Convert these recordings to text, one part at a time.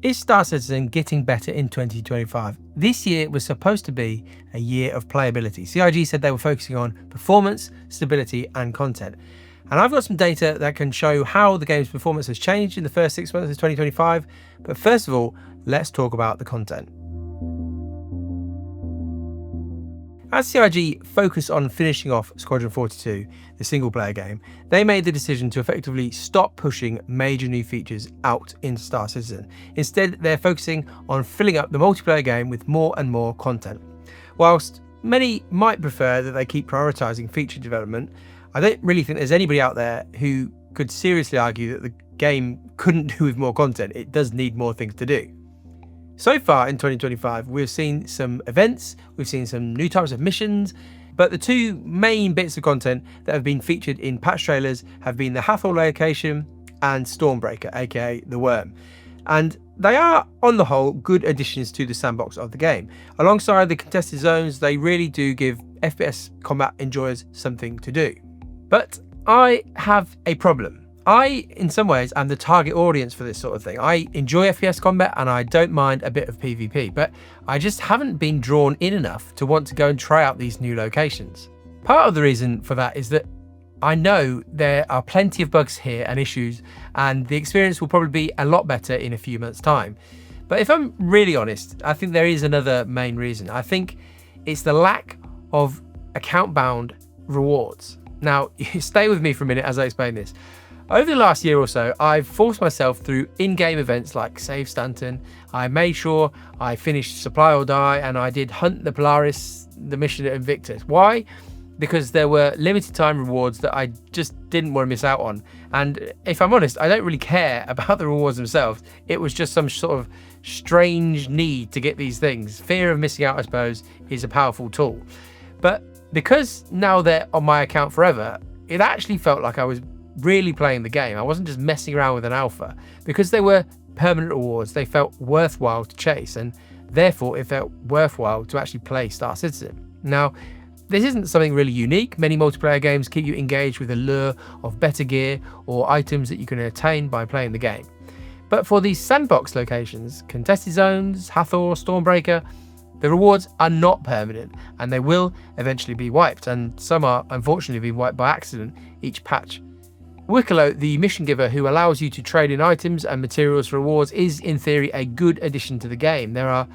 Is Star Citizen getting better in 2025? This year was supposed to be a year of playability. CIG said they were focusing on performance, stability, and content. And I've got some data that can show how the game's performance has changed in the first 6 months of 2025. But first of all, let's talk about the content. As CIG focused on finishing off Squadron 42, the single-player game, they made the decision to effectively stop pushing major new features out into Star Citizen. Instead, they're focusing on filling up the multiplayer game with more and more content. Whilst many might prefer that they keep prioritising feature development, I don't really think there's anybody out there who could seriously argue that the game couldn't do with more content. It does need more things to do. So far in 2025, we've seen some events, we've seen some new types of missions, but the two main bits of content that have been featured in patch trailers have been the Hathor location and Stormbreaker, aka the Worm. And they are, on the whole, good additions to the sandbox of the game. Alongside the contested zones, they really do give FPS combat enjoyers something to do. But I have a problem. I, in some ways, am the target audience for this sort of thing. I enjoy FPS combat and I don't mind a bit of PvP, but I just haven't been drawn in enough to want to go and try out these new locations. Part of the reason for that is that I know there are plenty of bugs here and issues, and the experience will probably be a lot better in a few months' time. But if I'm really honest, I think there is another main reason. I think it's the lack of account-bound rewards. Now, stay with me for a minute as I explain this. Over the last year or so, I've forced myself through in-game events like Save Stanton. I made sure I finished Supply or Die, and I did Hunt the Polaris, the mission at Invictus. Why? Because there were limited time rewards that I just didn't want to miss out on. And if I'm honest, I don't really care about the rewards themselves. It was just some sort of strange need to get these things. Fear of missing out, I suppose, is a powerful tool. But because now they're on my account forever, it actually felt like I was really playing the game. I wasn't just messing around with an alpha. Because they were permanent rewards, they felt worthwhile to chase, and therefore it felt worthwhile to actually play Star Citizen. Now, this isn't something really unique. Many multiplayer games keep you engaged with the lure of better gear or items that you can attain by playing the game. But for these sandbox locations, contested zones, Hathor, Stormbreaker, the rewards are not permanent and they will eventually be wiped, and some are unfortunately being wiped by accident each patch. Wicklow, the mission giver who allows you to trade in items and materials for rewards, is in theory a good addition to the game. There are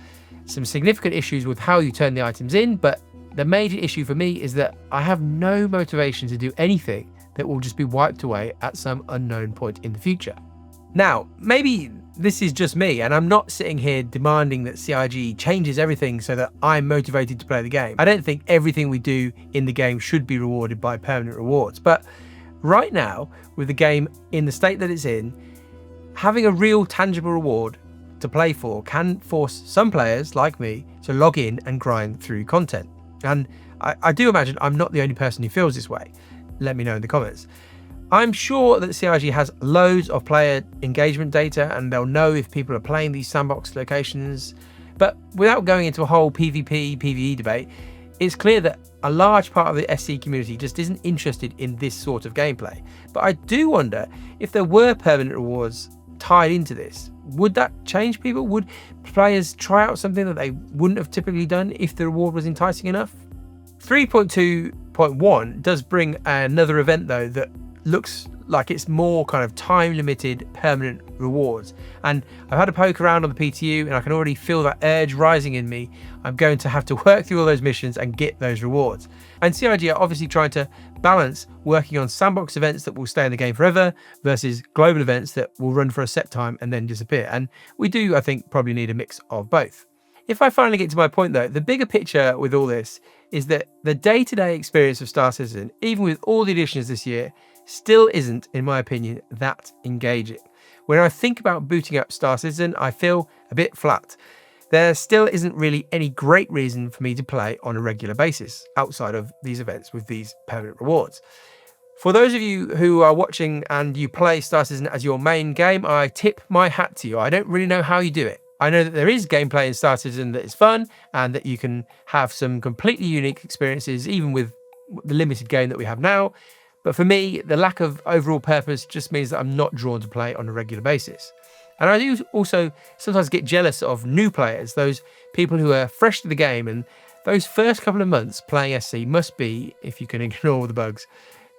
some significant issues with how you turn the items in, but the major issue for me is that I have no motivation to do anything that will just be wiped away at some unknown point in the future. Now, maybe this is just me, and I'm not sitting here demanding that CIG changes everything so that I'm motivated to play the game. I don't think everything we do in the game should be rewarded by permanent rewards, but right now, with the game in the state that it's in, having a real tangible reward to play for can force some players, like me, to log in and grind through content. And I do imagine I'm not the only person who feels this way. Let me know in the comments. I'm sure that CIG has loads of player engagement data and they'll know if people are playing these sandbox locations. But without going into a whole PvP, PvE debate, it's clear that a large part of the SC community just isn't interested in this sort of gameplay. But I do wonder if there were permanent rewards tied into this. Would that change people? Would players try out something that they wouldn't have typically done if the reward was enticing enough? 3.2.1 does bring another event though that looks like it's more kind of time-limited permanent rewards. And I've had a poke around on the PTU and I can already feel that urge rising in me. I'm going to have to work through all those missions and get those rewards. And CIG are obviously trying to balance working on sandbox events that will stay in the game forever versus global events that will run for a set time and then disappear. And we do, I think, probably need a mix of both. If I finally get to my point though, the bigger picture with all this is that the day-to-day experience of Star Citizen, even with all the additions this year, still isn't, in my opinion, that engaging. When I think about booting up Star Citizen, I feel a bit flat. There still isn't really any great reason for me to play on a regular basis outside of these events with these permanent rewards. For those of you who are watching and you play Star Citizen as your main game, I tip my hat to you. I don't really know how you do it. I know that there is gameplay in Star Citizen that is fun and that you can have some completely unique experiences even with the limited game that we have now. But for me, the lack of overall purpose just means that I'm not drawn to play on a regular basis. And I do also sometimes get jealous of new players, those people who are fresh to the game, and those first couple of months playing SC must be, if you can ignore the bugs,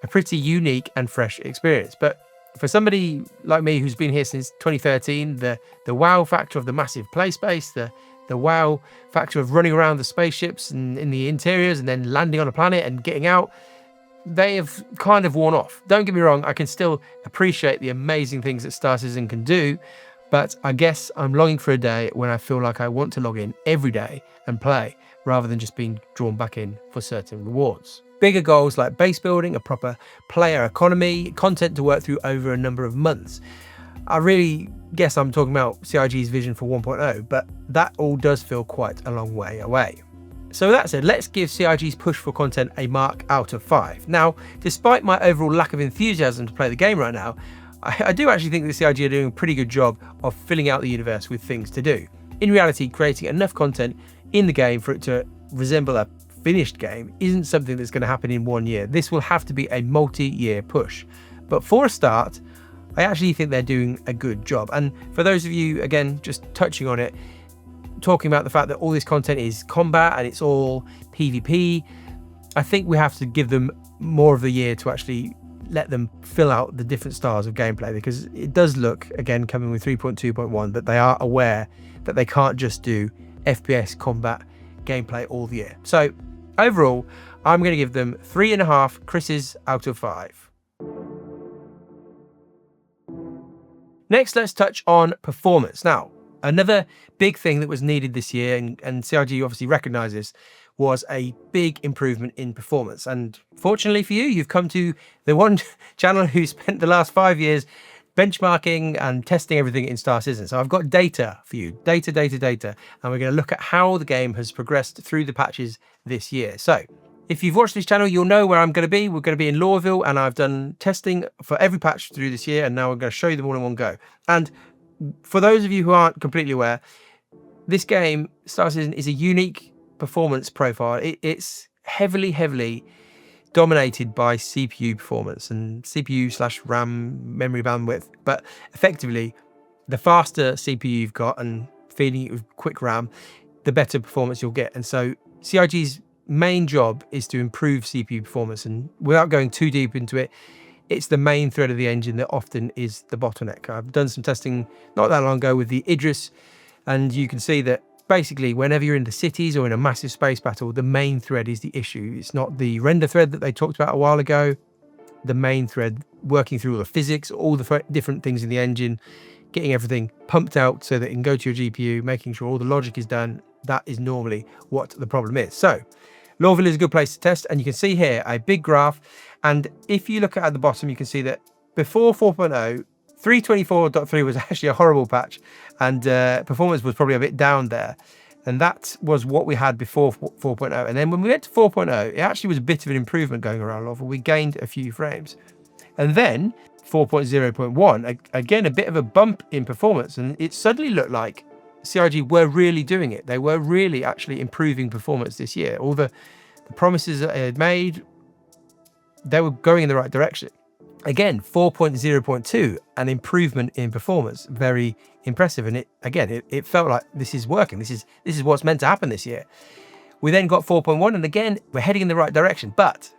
a pretty unique and fresh experience. But for somebody like me who's been here since 2013, the wow factor of the massive play space, the wow factor of running around the spaceships and in the interiors and then landing on a planet and getting out, they have kind of worn off. Don't get me wrong, I can still appreciate the amazing things that Star Citizen can do, but I guess I'm longing for a day when I feel like I want to log in every day and play, rather than just being drawn back in for certain rewards. Bigger goals like base building, a proper player economy, content to work through over a number of months. I really guess I'm talking about CIG's vision for 1.0, but that all does feel quite a long way away. So with that said, let's give CIG's push for content a mark out of 5. Now, despite my overall lack of enthusiasm to play the game right now, I do actually think that CIG are doing a pretty good job of filling out the universe with things to do. In reality, creating enough content in the game for it to resemble a finished game isn't something that's going to happen in 1 year. This will have to be a multi-year push. But for a start, I actually think they're doing a good job. And for those of you, again, just touching on it, talking about the fact that all this content is combat and it's all PvP, I think we have to give them more of the year to actually let them fill out the different styles of gameplay, because it does look, again, coming with 3.2.1, that they are aware that they can't just do FPS combat gameplay all the year. So overall, I'm going to give them 3.5 Chris's out of 5. Next, let's touch on performance. Now, another big thing that was needed this year, and CIG obviously recognises, was a big improvement in performance. And fortunately for you, you've come to the one channel who spent the last 5 years benchmarking and testing everything in Star Citizen. So I've got data for you, data, and we're going to look at how the game has progressed through the patches this year. So if you've watched this channel, you'll know where I'm going to be. We're going to be in Lorville, and I've done testing for every patch through this year, and now we're going to show you them all in one go. And for those of you who aren't completely aware, this game, Star Citizen, is a unique performance profile. It's heavily dominated by CPU performance and CPU/RAM memory bandwidth, but effectively the faster CPU you've got and feeding it with quick RAM, the better performance you'll get. And so CIG's main job is to improve CPU performance, and without going too deep into it, it's the main thread of the engine that often is the bottleneck. I've done some testing not that long ago with the Idris, and you can see that basically whenever you're in the cities or in a massive space battle, the main thread is the issue. It's not the render thread that they talked about a while ago. The main thread working through all the physics, all the different things in the engine, getting everything pumped out so that it can go to your GPU, making sure all the logic is done. That is normally what the problem is. So Lorville is a good place to test, and you can see here a big graph. And if you look at the bottom, you can see that before 4.0, 324.3 was actually a horrible patch, and performance was probably a bit down there. And that was what we had before 4.0. And then when we went to 4.0, it actually was a bit of an improvement going around Lorville. We gained a few frames. And then 4.0.1, again, a bit of a bump in performance. And it suddenly looked like CIG were really doing it. They were really actually improving performance this year. All the promises that they had made, they were going in the right direction. Again, 4.0.2, an improvement in performance, very impressive. And it felt like this is working. This is what's meant to happen this year. We then got 4.1, and again, we're heading in the right direction. But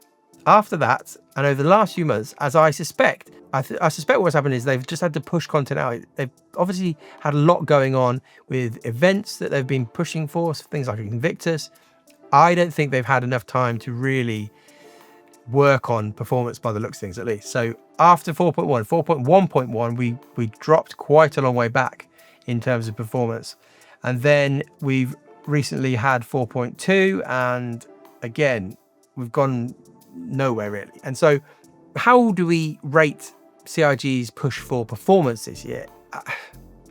after that, and over the last few months, as I suspect what's happened is they've just had to push content out. They've obviously had a lot going on with events that they've been pushing for, so things like Invictus. I don't think they've had enough time to really work on performance by the looks of things, at least. So after 4.1, we dropped quite a long way back in terms of performance. And then we've recently had 4.2, and again, we've gone nowhere really. And so how do we rate CIG's push for performance this year?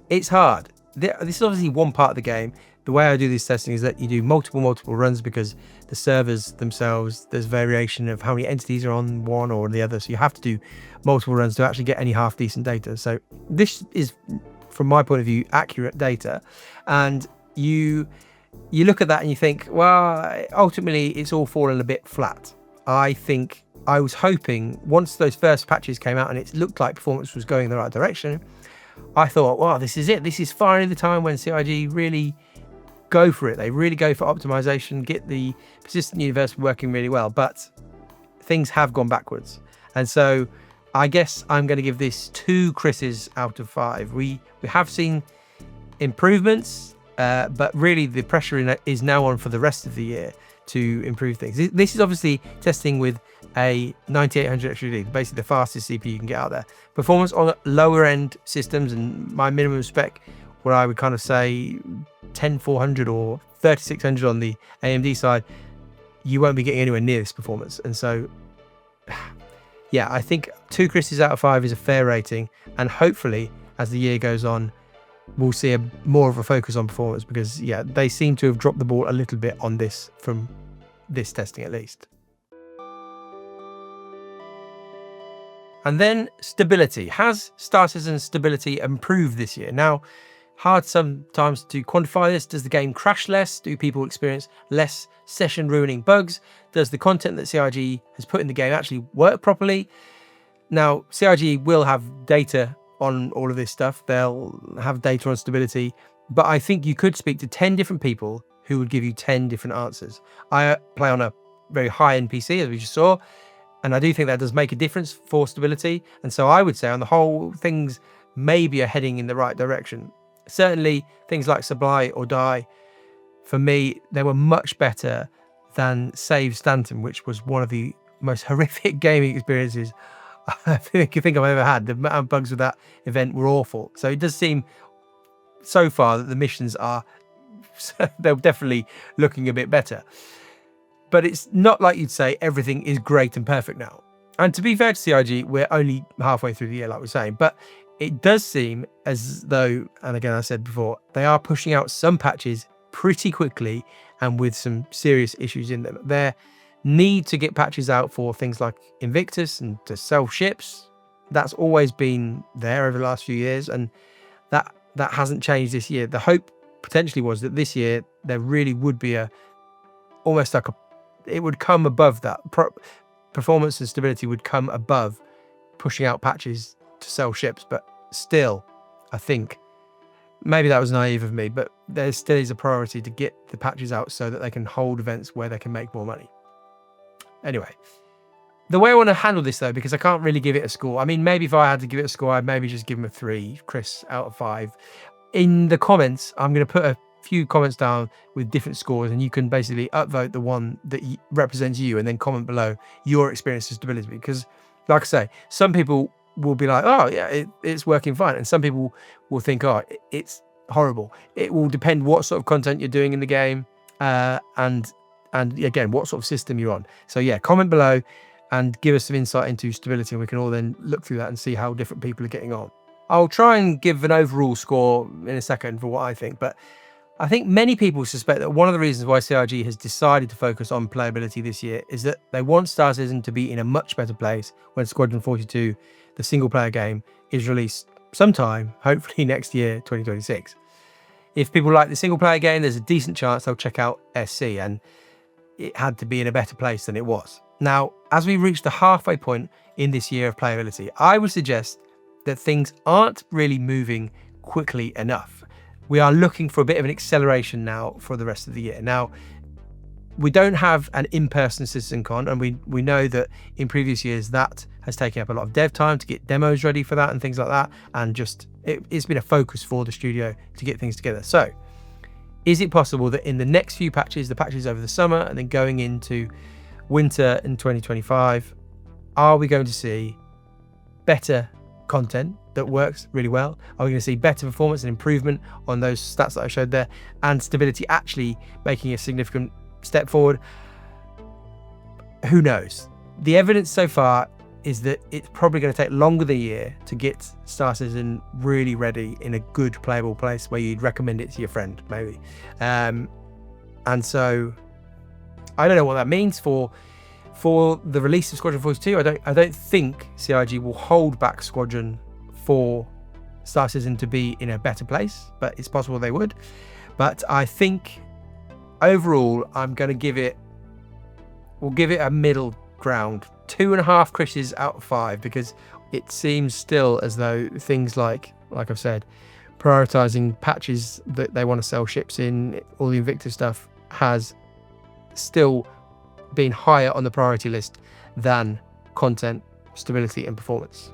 It's hard. This is obviously one part of the game. The way I do this testing is that you do multiple runs, because the servers themselves, there's variation of how many entities are on one or the other. So you have to do multiple runs to actually get any half decent data. So this is, from my point of view, accurate data. And you look at that and you think, well, ultimately it's all fallen a bit flat. I think I was hoping once those first patches came out and it looked like performance was going in the right direction, I thought, wow, this is it. This is finally the time when CIG really go for it. They really go for optimization, get the persistent universe working really well, but things have gone backwards. And so I guess I'm going to give this 2 Chris's out of 5. We have seen improvements, but really the pressure is now on for the rest of the year to improve things. This is obviously testing with a 9800 XGD, basically the fastest CPU you can get out there. Performance on lower end systems, and my minimum spec, where I would kind of say 10400 or 3600 on the AMD side, you won't be getting anywhere near this performance. And so, yeah, I think 2 Chris's out of 5 is a fair rating, and hopefully as the year goes on, we'll see more of a focus on performance, because yeah, they seem to have dropped the ball a little bit on this from this testing at least. And then stability. Has Star Citizen stability improved this year? Now, hard sometimes to quantify this. Does the game crash less? Do people experience less session ruining bugs? Does the content that CIG has put in the game actually work properly? Now, CIG will have data on all of this stuff. They'll have data on stability, but I think you could speak to 10 different people who would give you 10 different answers. I play on a very high-end PC, as we just saw, and I do think that does make a difference for stability. And so I would say on the whole, things maybe are heading in the right direction. Certainly things like Supply or Die, for me, they were much better than Save Stanton, which was one of the most horrific gaming experiences I think I've ever had. The amount of bugs with that event were awful. So it does seem so far that the missions are, they're definitely looking a bit better. But it's not like you'd say everything is great and perfect now. And to be fair to CIG, we're only halfway through the year, like we're saying. But it does seem as though, and again, I said before, they are pushing out some patches pretty quickly and with some serious issues in them. Their need to get patches out for things like Invictus and to sell ships, that's always been there over the last few years, and that hasn't changed this year. The hope potentially was that this year there really would be almost like it would come above that. Performance and stability would come above pushing out patches to sell ships, but still, I think maybe that was naive of me, but there still is a priority to get the patches out so that they can hold events where they can make more money. Anyway, the way I want to handle this though, because I can't really give it a score. I mean, maybe if I had to give it a score, I'd maybe just give them a 3 Chris out of 5. In the comments, I'm going to put a few comments down with different scores, and you can basically upvote the one that represents you and then comment below your experience of stability. Because like I say, some people will be like, oh yeah, it's working fine, and some people will think, oh, it's horrible. It will depend what sort of content you're doing in the game, and again, what sort of system you're on. So yeah, comment below and give us some insight into stability, and we can all then look through that and see how different people are getting on. I'll try and give an overall score in a second for what I think, but I think many people suspect that one of the reasons why CIG has decided to focus on playability this year is that they want Star Citizen to be in a much better place when Squadron 42, the single player game, is released sometime, hopefully next year, 2026. If people like the single player game, there's a decent chance they'll check out SC, and it had to be in a better place than it was. Now, as we reach the halfway point in this year of playability, I would suggest that things aren't really moving quickly enough. We are looking for a bit of an acceleration now for the rest of the year. Now, we don't have an in-person CitizenCon, and we know that in previous years that has taken up a lot of dev time to get demos ready for that and things like that, and just it's been a focus for the studio to get things together. So is it possible that in the next few patches, the patches over the summer and then going into winter in 2025, are we going to see better content that works really well? Are we going to see better performance and improvement on those stats that I showed there, and stability actually making a significant step forward? Who knows? The evidence so far is that it's probably going to take longer than a year to get Star Citizen really ready in a good playable place where you'd recommend it to your friend, maybe. And so I don't know what that means for the release of Squadron 42. I don't think CIG will hold back Squadron for Star Citizen to be in a better place, but it's possible they would. But I think overall, we'll give it a middle ground, 2.5 Chris's out of 5, because it seems still as though things like like I've said, prioritizing patches that they want to sell ships in, all the Invictus stuff has still been higher on the priority list than content, stability and performance.